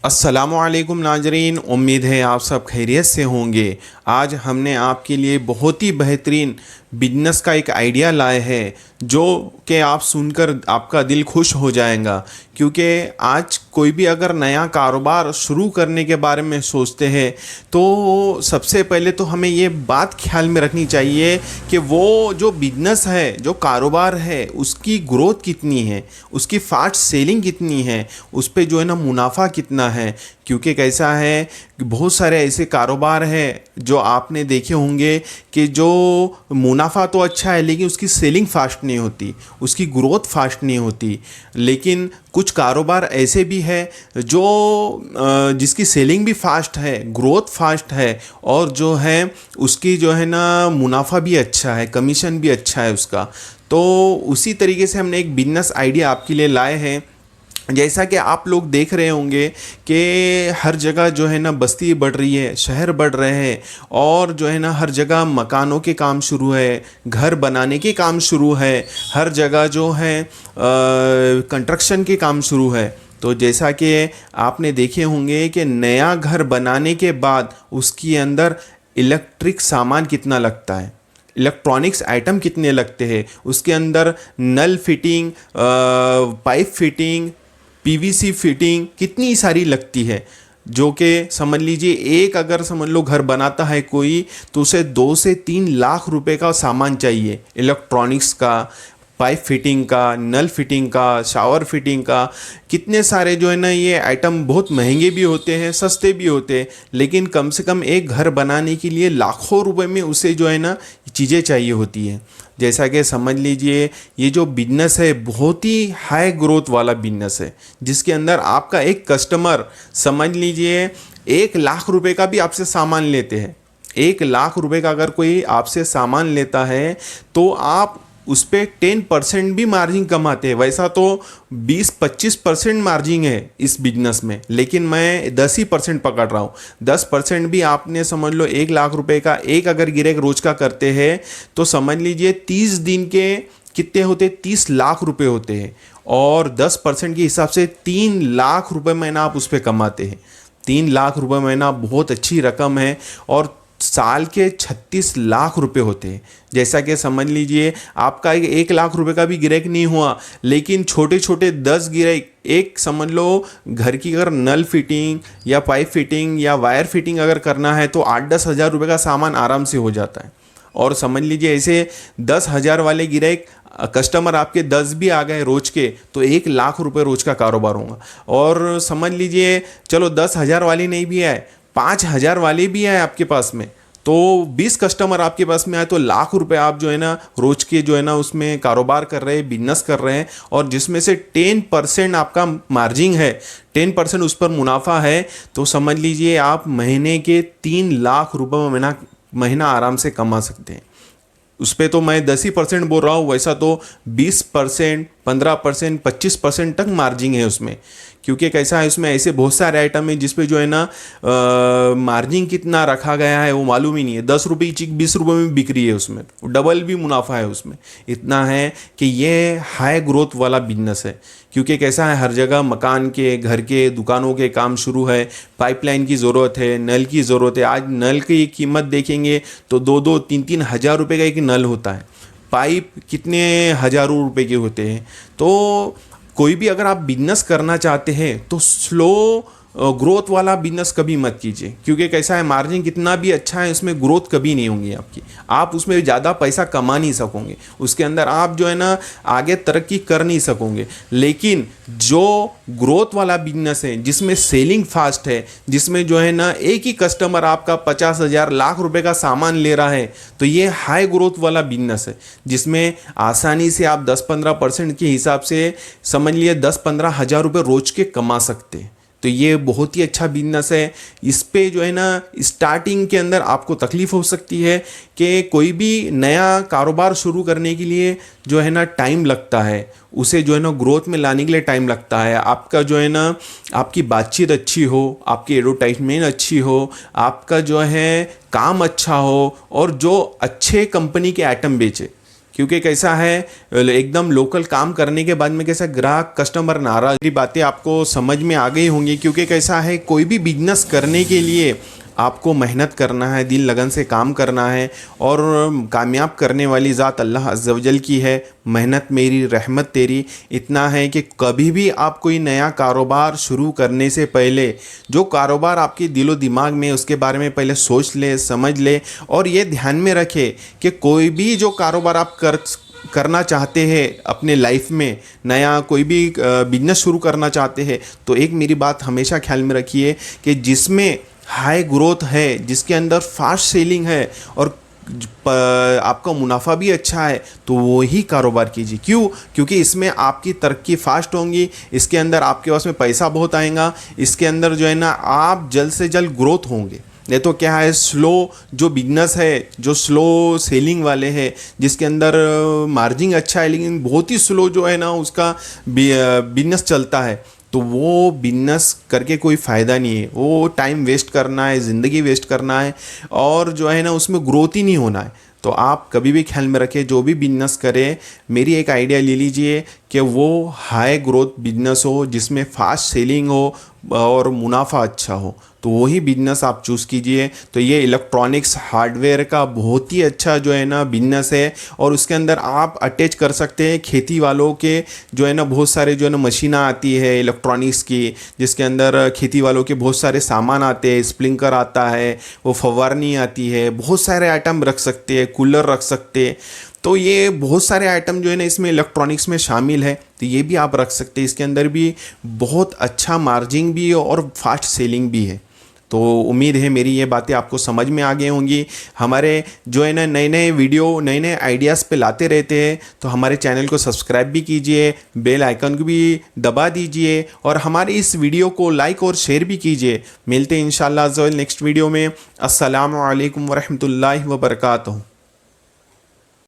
अस्सलामुअलैकुम नाजरीन, उम्मीद है आप सब खैरियत से होंगे। आज हमने आपके लिए बहुत ही बेहतरीन बिजनेस का एक आइडिया लाए हैं जो कि आप सुनकर आपका दिल खुश हो जाएगा। क्योंकि आज कोई भी अगर नया कारोबार शुरू करने के बारे में सोचते हैं तो सबसे पहले तो हमें ये बात ख्याल में रखनी चाहिए कि वो जो बिजनेस है, जो कारोबार है, उसकी ग्रोथ कितनी है, उसकी फास्ट सेलिंग कितनी है, उस पे जो है ना मुनाफा कितना है। क्योंकि कैसा है कि बहुत सारे ऐसे कारोबार हैं जो आपने देखे होंगे कि जो मुनाफा तो अच्छा है लेकिन उसकी सेलिंग फास्ट नहीं होती, उसकी ग्रोथ फास्ट नहीं होती। लेकिन कुछ कारोबार ऐसे भी है जो जिसकी सेलिंग भी फास्ट है, ग्रोथ फास्ट है और जो है उसकी जो है ना मुनाफा भी अच्छा है, कमीशन भी अच्छा है उसका। तो उसी तरीके से हमने एक बिजनेस आइडिया आपके लिए लाए हैं। जैसा कि आप लोग देख रहे होंगे कि हर जगह जो है ना बस्ती बढ़ रही है, शहर बढ़ रहे हैं और जो है ना हर जगह मकानों के काम शुरू है, घर बनाने के काम शुरू है, हर जगह जो है कंस्ट्रक्शन के काम शुरू है। तो जैसा कि आपने देखे होंगे कि नया घर बनाने के बाद उसके अंदर इलेक्ट्रिक सामान कितना लगता है, इलेक्ट्रॉनिक्स आइटम कितने लगते हैं, उसके अंदर नल fitting, pipe fitting, PVC fitting कितनी सारी लगती है। जो कि समझ लीजिए एक अगर समझ लो घर बनाता है कोई तो उसे 2 से 3 लाख रुपए का सामान चाहिए, इलेक्ट्रॉनिक्स का, पाइप फिटिंग का, नल फिटिंग का, शावर फिटिंग का। कितने सारे जो है ना ये आइटम बहुत महंगे भी होते हैं, सस्ते भी होते हैं, लेकिन कम से कम एक घर बनाने के लिए लाखों रुपए में उसे जो है ना चीज़ें चाहिए होती है। जैसा कि समझ लीजिए ये जो बिजनेस है बहुत ही हाई ग्रोथ वाला बिजनेस है जिसके अंदर आपका एक कस्टमर समझ लीजिए 1 लाख रुपए का भी आपसे सामान लेते हैं। 1 लाख रुपए का अगर कोई आपसे सामान लेता है तो आप उस पर 10% भी मार्जिन कमाते हैं। वैसा तो 20-25% मार्जिन है इस बिजनेस में, लेकिन मैं 10% पकड़ रहा हूँ। 10% भी आपने समझ लो 1 लाख रुपए का एक अगर गिरेक रोज का करते हैं तो समझ लीजिए 30 दिन के कितने होते, 30 लाख रुपए होते हैं। और 10% के हिसाब से 3 लाख रुपए महीना आप उस पर कमाते हैं। 3 लाख रुपए महीना बहुत अच्छी रकम है और साल के 36 लाख रुपए होते हैं। जैसा कि समझ लीजिए आपका 1 लाख रुपए का भी गिराइक नहीं हुआ, लेकिन छोटे छोटे 10 गिराइक, एक समझ लो घर की अगर नल फिटिंग या पाइप फिटिंग या वायर फिटिंग अगर करना है तो 8-10 हज़ार रुपये का सामान आराम से हो जाता है। और समझ लीजिए ऐसे 10 हज़ार वाले गिराइक कस्टमर आपके 10 भी आ गए रोज के तो 1 लाख रुपए रोज का कारोबार होगा। और समझ लीजिए चलो 10 हज़ार वाले नहीं भी आए, 5 हज़ार वाले भी आए आपके पास में, तो 20 कस्टमर आपके पास में आए तो लाख रुपए आप जो है ना रोज के जो है ना उसमें कारोबार कर रहे हैं, बिजनेस कर रहे हैं। और जिसमें से 10% आपका मार्जिन है, 10% उस पर मुनाफा है, तो समझ लीजिए आप महीने के 3 लाख रुपए महीना आराम से कमा सकते हैं। उस पर तो मैं 10% बोल रहा हूँ, वैसा तो 20%, 15%, 25% तक मार्जिन है उसमें। क्योंकि कैसा है उसमें ऐसे बहुत सारे आइटम है जिस पे जो है ना मार्जिन कितना रखा गया है वो मालूम ही नहीं है। 10 रुपये चीज 20 रुपये में बिक रही है, उसमें डबल भी मुनाफा है उसमें। इतना है कि ये हाई ग्रोथ वाला बिजनेस है। क्योंकि कैसा है हर जगह मकान के, घर के, दुकानों के काम शुरू है, पाइपलाइन की ज़रूरत है, नल की ज़रूरत है। आज नल की कीमत देखेंगे तो 2-3 हज़ार रुपये का एक नल होता है, पाइप कितने हज़ारों रुपए के होते हैं। तो कोई भी अगर आप बिजनेस करना चाहते हैं तो स्लो ग्रोथ वाला बिजनेस कभी मत कीजिए। क्योंकि कैसा है मार्जिन कितना भी अच्छा है उसमें ग्रोथ कभी नहीं होंगी आपकी, आप उसमें ज़्यादा पैसा कमा नहीं सकोगे, उसके अंदर आप जो है ना आगे तरक्की कर नहीं सकोगे। लेकिन जो ग्रोथ वाला बिजनेस है जिसमें सेलिंग फास्ट है, जिसमें जो है ना एक ही कस्टमर आपका 50,000 लाख रुपए का सामान ले रहा है, तो ये हाई ग्रोथ वाला बिजनेस है जिसमें आसानी से आप 10-15% के हिसाब से समझ लिए 10-15 हज़ार रुपये रोज के कमा सकते हैं। तो ये बहुत ही अच्छा बिजनेस है। इस पे जो है ना स्टार्टिंग के अंदर आपको तकलीफ हो सकती है कि कोई भी नया कारोबार शुरू करने के लिए जो है ना टाइम लगता है, उसे जो है ना ग्रोथ में लाने के लिए टाइम लगता है। आपका जो है ना आपकी बातचीत अच्छी हो, आपकी एडवर्टाइजमेंट अच्छी हो, आपका जो है काम अच्छा हो और जो अच्छे कंपनी के आइटम बेचे। क्योंकि कैसा है एकदम लोकल काम करने के बाद में कैसा ग्राहक कस्टमर नाराज, मेरी बातें आपको समझ में आ गई होंगी। क्योंकि कैसा है कोई भी बिजनेस करने के लिए आपको मेहनत करना है, दिल लगन से काम करना है, और कामयाब करने वाली ज़ात अल्लाह अज़्ज़ व जल की है। मेहनत मेरी रहमत तेरी, इतना है कि कभी भी आप कोई नया कारोबार शुरू करने से पहले जो कारोबार आपके दिलो दिमाग में उसके बारे में पहले सोच ले, समझ ले, और ये ध्यान में रखे कि कोई भी जो कारोबार आप करना चाहते हैं अपने लाइफ में, नया कोई भी बिजनेस शुरू करना चाहते हैं, तो एक मेरी बात हमेशा ख्याल में रखिए कि जिसमें हाई ग्रोथ है, जिसके अंदर फास्ट सेलिंग है और आपका मुनाफा भी अच्छा है, तो वो ही कारोबार कीजिए। क्यों? क्योंकि इसमें आपकी तरक्की फास्ट होंगी, इसके अंदर आपके पास में पैसा बहुत आएगा, इसके अंदर जो है ना आप जल्द से जल्द ग्रोथ होंगे। नहीं तो क्या है, स्लो जो बिजनेस है, जो स्लो सेलिंग वाले हैं, जिसके अंदर मार्जिन अच्छा है लेकिन बहुत ही स्लो जो है ना उसका बिजनेस चलता है, तो वो बिजनेस करके कोई फ़ायदा नहीं है। वो टाइम वेस्ट करना है, ज़िंदगी वेस्ट करना है, और जो है ना उसमें ग्रोथ ही नहीं होना है। तो आप कभी भी ख्याल में रखें, जो भी बिजनेस करें, मेरी एक आइडिया ले लीजिए कि वो हाई ग्रोथ बिजनेस हो, जिसमें फास्ट सेलिंग हो और मुनाफा अच्छा हो, तो वही बिजनेस आप चूज़ कीजिए। तो ये इलेक्ट्रॉनिक्स हार्डवेयर का बहुत ही अच्छा जो है ना बिजनेस है, और उसके अंदर आप अटैच कर सकते हैं खेती वालों के जो है ना बहुत सारे जो है ना मशीनें आती है इलेक्ट्रॉनिक्स की, जिसके अंदर खेती वालों के बहुत सारे सामान आते हैं, स्प्रिंकलर आता है, वो फव्वारनी आती है, बहुत सारे आइटम रख सकते हैं, कूलर रख सकते हैं। तो ये बहुत सारे आइटम जो है ना इसमें इलेक्ट्रॉनिक्स में शामिल है, तो ये भी आप रख सकते हैं। इसके अंदर भी बहुत अच्छा मार्जिन भी है और फास्ट सेलिंग भी है। तो उम्मीद है मेरी ये बातें आपको समझ में आ गई होंगी। हमारे जो है ना नए नए वीडियो, नए नए आइडियाज़ पे लाते रहते हैं, तो हमारे चैनल को सब्सक्राइब भी कीजिए, बेल आइकन को भी दबा दीजिए, और हमारे इस वीडियो को लाइक और शेयर भी कीजिए। मिलते हैं इंशाल्लाह नेक्स्ट वीडियो में। अस्सलामु अलैकुम वरहमतुल्लाहि वबरकातुहू।